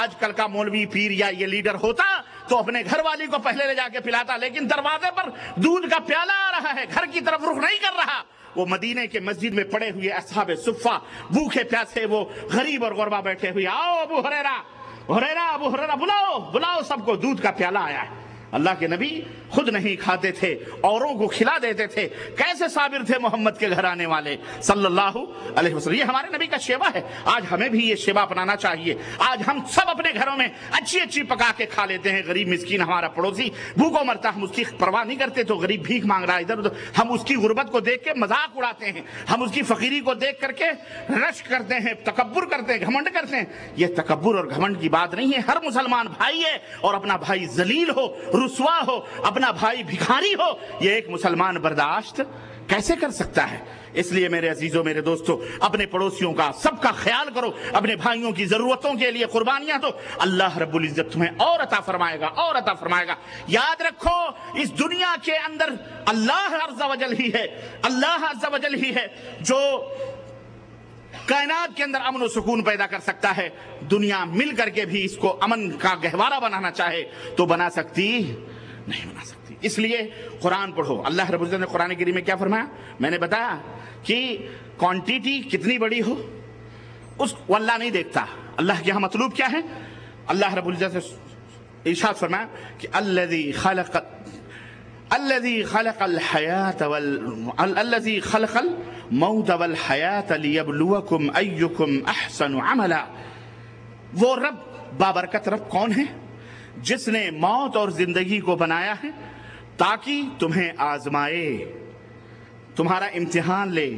آج کل کا مولوی پیر یا یہ لیڈر ہوتا تو اپنے گھر والی کو پہلے لے جا کے پلاتا، لیکن دروازے پر دودھ کا پیالہ آ رہا ہے، گھر کی طرف رخ نہیں کر رہا۔ وہ مدینے کے مسجد میں پڑے ہوئے اصحاب صفہ بھوکے پیاسے وہ غریب اور غربا بیٹھے ہوئے، آؤ ابو ہریرہ بلاؤ سب کو، دودھ کا پیالہ آیا ہے۔ اللہ کے نبی خود نہیں کھاتے تھے، اوروں کو کھلا دیتے تھے۔ کیسے صابر تھے محمد کے گھر آنے والے صلی اللہ علیہ وسلم۔ یہ ہمارے نبی کا شیوا ہے، آج ہمیں بھی یہ شیوا اپنانا چاہیے۔ آج ہم سب اپنے گھروں میں اچھی پکا کے کھا لیتے ہیں، غریب مسکین ہمارا پڑوسی بھوکو مرتا، ہم اس کی پرواہ نہیں کرتے، تو غریب بھیک مانگ رہا ہے ادھر ادھر، ہم اس کی غربت کو دیکھ کے مذاق اڑاتے ہیں، ہم اس کی فقیری کو دیکھ کر کے رشک کرتے ہیں، تکبر کرتے ہیں، گھمنڈ کرتے ہیں۔ یہ تکبر اور گھمنڈ کی بات نہیں ہے۔ ہر مسلمان بھائی ہے، اور اپنا بھائی ذلیل ہو، رسوا ہو، اپنا بھائی بھکاری ہو، یہ ایک مسلمان برداشت کیسے کر سکتا ہے؟ اس لیے میرے عزیزوں، میرے دوستوں، اپنے پڑوسیوں کا سب کا خیال کرو، اپنے بھائیوں کی ضرورتوں کے لیے قربانیاں دو، اللہ رب العزت تمہیں اور عطا فرمائے گا۔ یاد رکھو، اس دنیا کے اندر اللہ عز و جل ہی ہے جو کائنات کے اندر امن و سکون پیدا کر سکتا ہے۔ دنیا مل کر کے بھی اس کو امن کا گہوارہ بنانا چاہے تو بنا سکتی نہیں۔ اس لیے قرآن پڑھو۔ اللہ رب العزت نے قرآن کریم میں کیا فرمایا؟ میں نے بتایا کہ کوانٹیٹی کتنی بڑی ہو اس کو اللہ نہیں دیکھتا۔ اللہ کے یہاں مطلوب کیا ہے؟ اللہ رب العزت نے ارشاد فرمایا کہ الذی خلق الموت والحیات لیبلوکم ایکم احسن عملا۔ وہ رب، بابرکت رب کون ہے؟ جس نے موت اور زندگی کو بنایا ہے تاکہ تمہیں آزمائے، تمہارا امتحان لے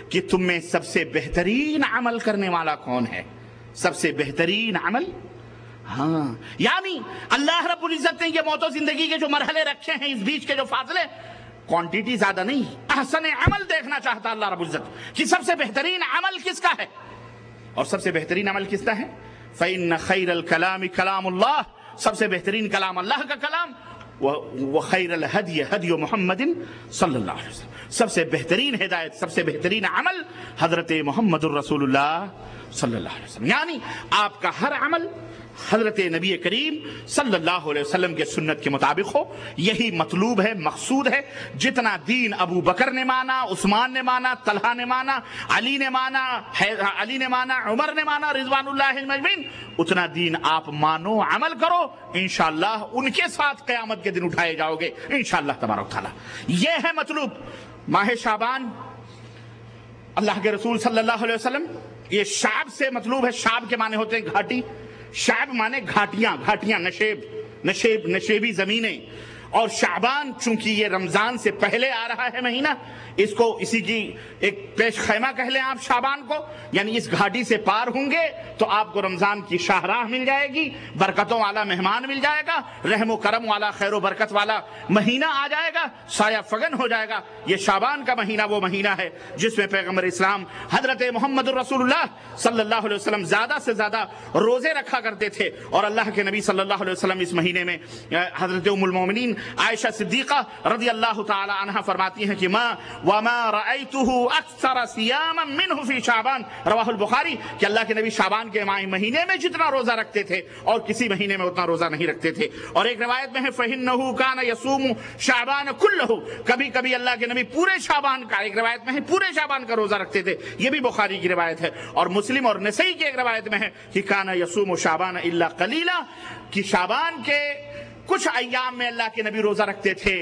کہ تم میں سب سے بہترین عمل کرنے والا کون ہے۔ سب سے بہترین عمل، ہاں، یعنی اللہ رب العزت نے یہ موت و زندگی کے جو مرحلے رکھے ہیں، اس بیچ کے جو فاصلے، کوانٹیٹی زیادہ نہیں، احسن عمل دیکھنا چاہتا اللہ رب العزت کہ سب سے بہترین عمل کس کا ہے۔ اور سب سے بہترین عمل کس کا ہے؟ فإن خیر الکلام کلام اللہ، سب سے بہترین کلام اللہ کا کلام، وخیر الہدی ہدی محمد صلی اللہ علیہ وسلم، سب سے بہترین ہدایت، سب سے بہترین عمل حضرت محمد الرسول اللہ صلی اللہ علیہ وسلم۔ یعنی آپ کا ہر عمل حضرت نبی کریم صلی اللہ علیہ وسلم کے سنت کے مطابق ہو، یہی مطلوب ہے، مقصود ہے۔ جتنا دین ابو بکر نے مانا، عثمان نے مانا، طلحہ نے مانا، علی نے مانا، عمر نے مانا، رضوان اللہ اجمعین، اتنا دین آپ مانو، عمل کرو، انشاءاللہ ان کے ساتھ قیامت کے دن اٹھائے جاؤ گے انشاءاللہ تبارک تعالی۔ یہ ہے مطلوب۔ ماہ شعبان، اللہ کے رسول صلی اللہ علیہ وسلم، یہ شعب سے مطلوب ہے۔ شعب کے معنی ہوتے ہیں گھاٹی، شعب مانے گھاٹیاں، نشیبی زمینیں۔ اور شعبان چونکہ یہ رمضان سے پہلے آ رہا ہے مہینہ، اس کو اسی کی ایک پیش خیمہ کہہ لیں آپ شعبان کو، یعنی اس گھاٹی سے پار ہوں گے تو آپ کو رمضان کی شاہراہ مل جائے گی، برکتوں والا مہمان مل جائے گا، رحم و کرم والا، خیر و برکت والا مہینہ آ جائے گا، سایہ فگن ہو جائے گا۔ یہ شعبان کا مہینہ وہ مہینہ ہے جس میں پیغمبر اسلام حضرت محمد الرسول اللہ صلی اللہ علیہ وسلم زیادہ سے زیادہ روزے رکھا کرتے تھے۔ اور اللہ کے نبی صلی اللہ علیہ وسلم اس مہینے میں حضرت ام المومنین عائشہ صدیقہ رضی اللہ تعالی عنہا فرماتی ہیں کہ وما رأيته اکثر صیاما منه فی شعبان، رواہ البخاری، کہ اللہ کے نبی شعبان کے مہینے میں جتنا روزہ رکھتے تھے اور کسی مہینے میں اتنا روزہ نہیں رکھتے تھے۔ اور ایک روایت میں ہے فإنه كان يصوم شعبان كله، کبھی کبھی اللہ کے نبی پورے شعبان کا، ایک روایت میں ہے پورے شعبان کا روزہ رکھتے تھے، یہ بھی بخاری کی روایت ہے۔ اور مسلم اور نسائی کی ایک روایت میں ہے کہ كان يصوم شعبان الا قليلا، کہ شعبان کے کچھ ایام میں اللہ کے نبی روزہ رکھتے تھے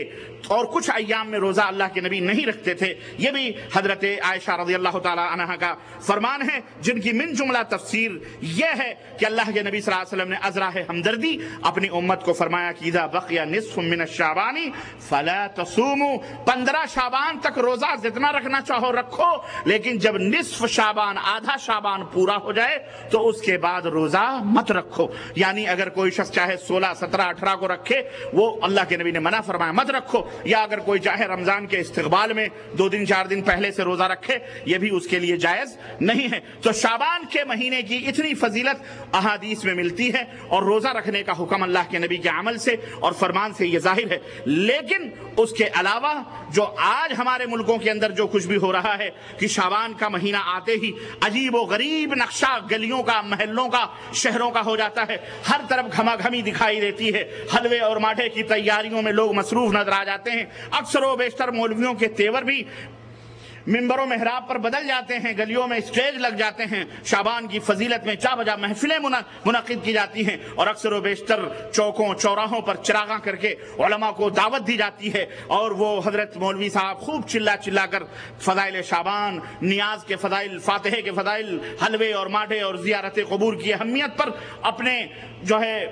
اور کچھ ایام میں روزہ اللہ کے نبی نہیں رکھتے تھے۔ یہ بھی حضرت عائشہ رضی اللہ تعالی عنہا کا فرمان ہے، جن کی من جملہ تفسیر یہ ہے کہ اللہ کے نبی صلی اللہ علیہ وسلم نے ازراہ ہمدردی اپنی امت کو فرمایا کہ اذا بقی نصف من الشعبان فلا تصوموا، 15 شعبان تک روزہ جتنا رکھنا چاہو رکھو، لیکن جب نصف شعبان، آدھا شعبان پورا ہو جائے تو اس کے بعد روزہ مت رکھو۔ یعنی اگر کوئی شخص چاہے 16، 17، 18 کو رکھے وہ اللہ کے نبی نے منع فرمایا مت رکھو، یا اگر کوئی چاہے رمضان کے استقبال میں 2 دن 4 دن پہلے سے روزہ رکھے، یہ بھی اس کے لیے جائز نہیں ہے۔ تو شعبان کے مہینے کی اتنی فضیلت احادیث میں ملتی ہے، اور روزہ رکھنے کا حکم اللہ کے نبی کے عمل سے اور فرمان سے یہ ظاہر ہے۔ لیکن اس کے علاوہ جو آج ہمارے ملکوں کے اندر جو کچھ بھی ہو رہا ہے کہ شعبان کا مہینہ آتے ہی عجیب و غریب نقشہ گلیوں کا، محلوں کا، شہروں کا ہو جاتا ہے، ہر طرف گھما گھمی دکھائی دیتی ہے، حلوے اور ماٹھے کی تیاریوں میں لوگ مصروف نظر آ جاتے ہیں۔ اکثر و بیشتر مولویوں کے تیور بھی منبر و محراب پر بدل جاتے ہیں، گلیوں میں اسٹیج لگ جاتے ہیں، شعبان کی فضیلت میں چا بجا محفلیں منعقد کی جاتی ہیں، اور اکثر و بیشتر چوکوں چوراہوں پر چراغاں کر کے علماء کو دعوت دی جاتی ہے، اور وہ حضرت مولوی صاحب خوب چلا چلا کر فضائل شعبان، نیاز کے فضائل، فاتحے کے فضائل، حلوے اور ماٹھے اور زیارت قبور کی اہمیت پر اپنے جو ہے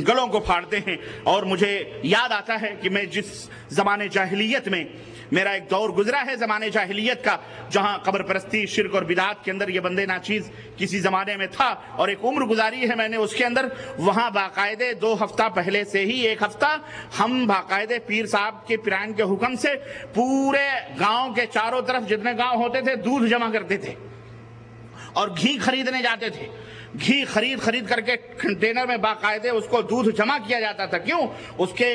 گلوں کو پھاڑتے ہیں۔ اور مجھے یاد آتا ہے کہ میں جس زمانے جاہلیت میں، میرا ایک دور گزرا ہے زمانے جاہلیت کا، جہاں قبر پرستی، شرک اور بدعات کے اندر یہ بندے ناچیز کسی زمانے میں تھا، اور ایک عمر گزاری ہے میں نے اس کے اندر۔ وہاں باقاعدے 2 ہفتہ پہلے سے ہی 1 ہفتہ ہم باقاعدے پیر صاحب کے پیران کے حکم سے پورے گاؤں کے چاروں طرف جتنے گاؤں ہوتے تھے دودھ جمع کرتے تھے، اور گھی خریدنے جاتے تھے۔ گھی خرید کر کے کنٹینر میں باقاعدے اس کو دودھ جمع کیا جاتا تھا۔ کیوں؟ اس کے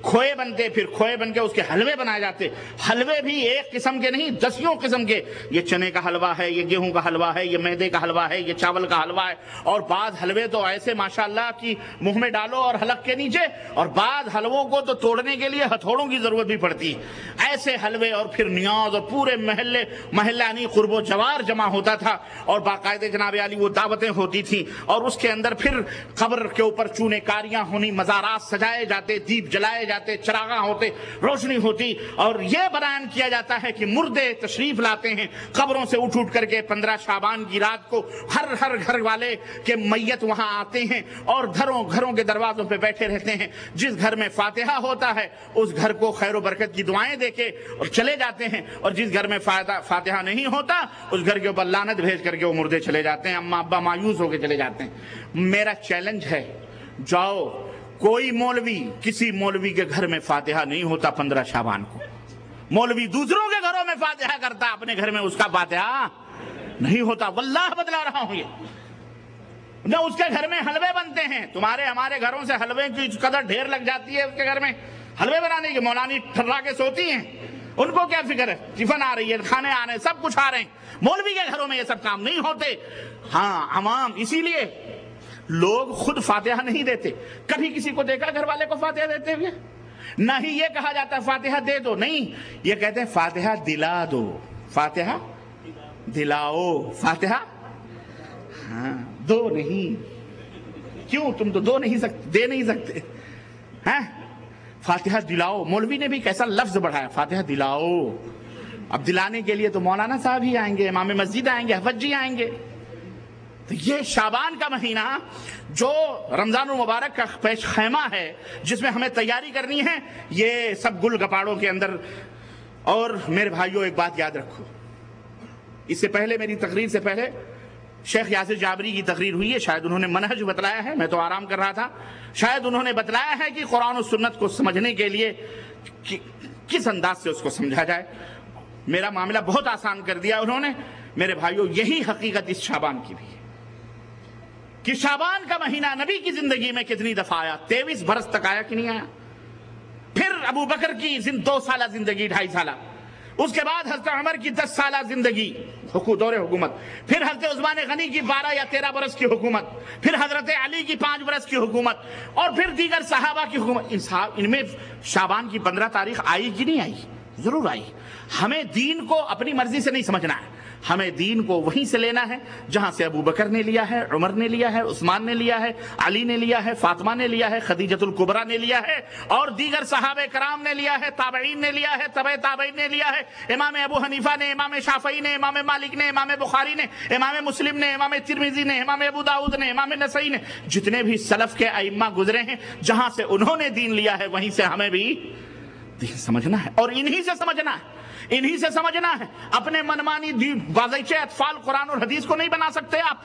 کھوئے بنتے، پھر کھوئے بن کے اس کے حلوے بنائے جاتے۔ حلوے بھی ایک قسم کے نہیں، 10 قسم کے، یہ چنے کا حلوہ ہے، یہ گیہوں کا حلوہ ہے، یہ میدے کا حلوہ ہے، یہ چاول کا حلوہ ہے، اور بعض حلوے تو ایسے ماشاءاللہ کی منہ میں ڈالو اور حلق کے نیچے، اور بعض حلووں کو تو توڑنے کے لیے ہتھوڑوں کی ضرورت بھی پڑتی ہے۔ ایسے حلوے، اور پھر نیاز، اور پورے محلہ نہیں قرب و جوار جمع ہوتا تھا، اور باقاعدے جناب عالی وہ دعوتیں ہوتی تھی، اور اس کے اندر پھر قبر کے اوپر چونے کاریاں ہونی، مزارات سجائے جاتے، دیپ جلائے جاتے، چراغاں ہوتے، روشنی ہوتی، اور یہ بیان کیا جاتا ہے کہ مردے تشریف لاتے ہیں قبروں سے اٹھ کر کے 15 شعبان کی رات کو، ہر گھر والے کے میت وہاں آتے ہیں اور گھروں کے دروازوں پہ بیٹھے رہتے ہیں۔ جس گھر میں فاتحہ ہوتا ہے اس گھر کو خیر و برکت کی دعائیں دے کے اور چلے جاتے ہیں، اور جس گھر میں فاتحہ نہیں ہوتا اس گھر کے اوپر لعنت بھیج کر کے وہ مردے چلے جاتے ہیں، اماں ابا مایوس ہو کے چلے جاتے ہیں۔ میرا چیلنج ہے، جاؤ کوئی مولوی، کسی مولوی کے گھر میں فاتحہ نہیں ہوتا 15 شعبان کو، مولوی دوسروں کے گھروں میں فاتحہ کرتا، اپنے گھر میں اس کا فاتحہ نہیں ہوتا۔ واللہ بتلا رہا ہوں، یہ نہ اس کے گھر میں حلوے بنتے ہیں، ہمارے گھروں سے حلوے کی قدر ڈھیر لگ جاتی ہے، اس کے گھر میں حلوے بنانے کی مولانی ٹھرا کے سوتی ہیں، ان کو کیا فکر ہے، ٹفن آ رہی ہے، کھانے آ رہے ہیں، سب کچھ آ رہے ہیں۔ مولوی کے گھروں میں یہ سب کام نہیں ہوتے۔ ہاں عوام، اسی لیے لوگ خود فاتحہ نہیں دیتے۔ کبھی کسی کو دیکھا گھر والے کو فاتحہ دیتے ہوئے؟ نہ ہی یہ کہا جاتا فاتحہ دے دو، نہیں، یہ کہتے ہیں فاتحہ دلا دو، فاتحہ دلاؤ، فاتحہ ہاں دو نہیں۔ کیوں؟ تم تو دے نہیں سکتے، ہیں؟ فاتحہ دلاؤ۔ مولوی نے بھی کیسا لفظ بڑھایا، فاتحہ دلاؤ۔ اب دلانے کے لیے تو مولانا صاحب ہی آئیں گے، امام مسجد آئیں گے، حفظ جی آئیں گے۔ تو یہ شعبان کا مہینہ جو رمضان المبارک کا پیش خیمہ ہے، جس میں ہمیں تیاری کرنی ہے، یہ سب گل گپاڑوں کے اندر۔ اور میرے بھائیوں ایک بات یاد رکھو، اس سے پہلے میری تقریر سے پہلے شیخ یاسر جابری کی تقریر ہوئی ہے، شاید انہوں نے منہج بتلایا ہے، میں تو آرام کر رہا تھا، شاید انہوں نے بتلایا ہے کہ قرآن و سنت کو سمجھنے کے لیے کس انداز سے اس کو سمجھا جائے۔ میرا معاملہ بہت آسان کر دیا انہوں نے۔ میرے بھائیوں، یہی حقیقت اس شعبان کی بھی ہے کہ شعبان کا مہینہ نبی کی زندگی میں کتنی دفعہ آیا، 23 برس تک آیا کہ نہیں آیا۔ پھر ابو بکر کی 2 سالہ زندگی، 2.5 سالہ، اس کے بعد حضرت عمر کی 10 سالہ زندگی، دور حکومت، پھر حضرت عثمان غنی کی 12 یا 13 برس کی حکومت، پھر حضرت علی کی 5 برس کی حکومت، اور پھر دیگر صحابہ کی حکومت۔ ان میں شعبان کی 15 تاریخ آئی کہ نہیں آئی؟ ضرور آئی۔ ہمیں دین کو اپنی مرضی سے نہیں سمجھنا ہے، ہمیں دین کو وہیں سے لینا ہے جہاں سے ابو بکر نے لیا ہے، عمر نے لیا ہے، عثمان نے لیا ہے، علی نے لیا ہے، فاطمہ نے لیا ہے، خدیجۃ الکبریٰ نے لیا ہے، اور دیگر صحابہ کرام نے لیا ہے، تابعین نے لیا ہے، تبع تابعین نے لیا ہے، امام ابو حنیفہ نے، امام شافعی نے، امام مالک نے، امام بخاری نے، امام مسلم نے، امام ترمذی نے، امام ابو داؤد نے، امام نسائی نے، جتنے بھی سلف کے ائمہ گزرے ہیں، جہاں سے انہوں نے دین لیا ہے وہیں سے ہمیں بھی دین سمجھنا ہے، اور انہی سے سمجھنا ہے، انہی سے سمجھنا ہے۔ اپنے منمانی باغیچے اطفال قرآن اور حدیث کو نہیں بنا سکتے آپ،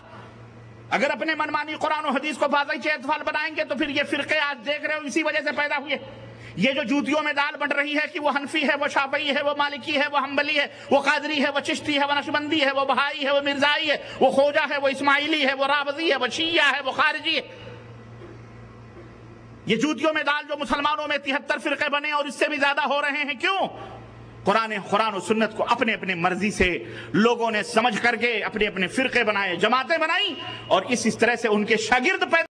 اگر اپنے منمانی قرآن و حدیث کو باضابطہ اطفال بنائیں گے تو پھر یہ فرقے آج دیکھ رہے ہو اسی وجہ سے پیدا ہوئے. یہ جو جوتیوں میں دال بٹ رہی ہے کہ وہ حنفی ہے، وہ شافعی ہے، وہ مالکی ہے، وہ حنبلی ہے، وہ قادری ہے، وہ چشتی ہے، وہ نقشبندی ہے، وہ بہائی ہے، وہ مرزائی ہے، وہ خوجہ ہے، وہ اسماعیلی ہے، وہ رافضی ہے، وہ شیعہ ہے، وہ خارجی ہے. یہ جوتیوں میں دال جو مسلمانوں میں 73 فرقے بنے اور اس سے بھی زیادہ ہو رہے ہیں، کیوں؟ قرآن و سنت کو اپنے اپنے مرضی سے لوگوں نے سمجھ کر کے اپنے اپنے فرقے بنائے، جماعتیں بنائیں، اور اس طرح سے ان کے شاگرد پیدا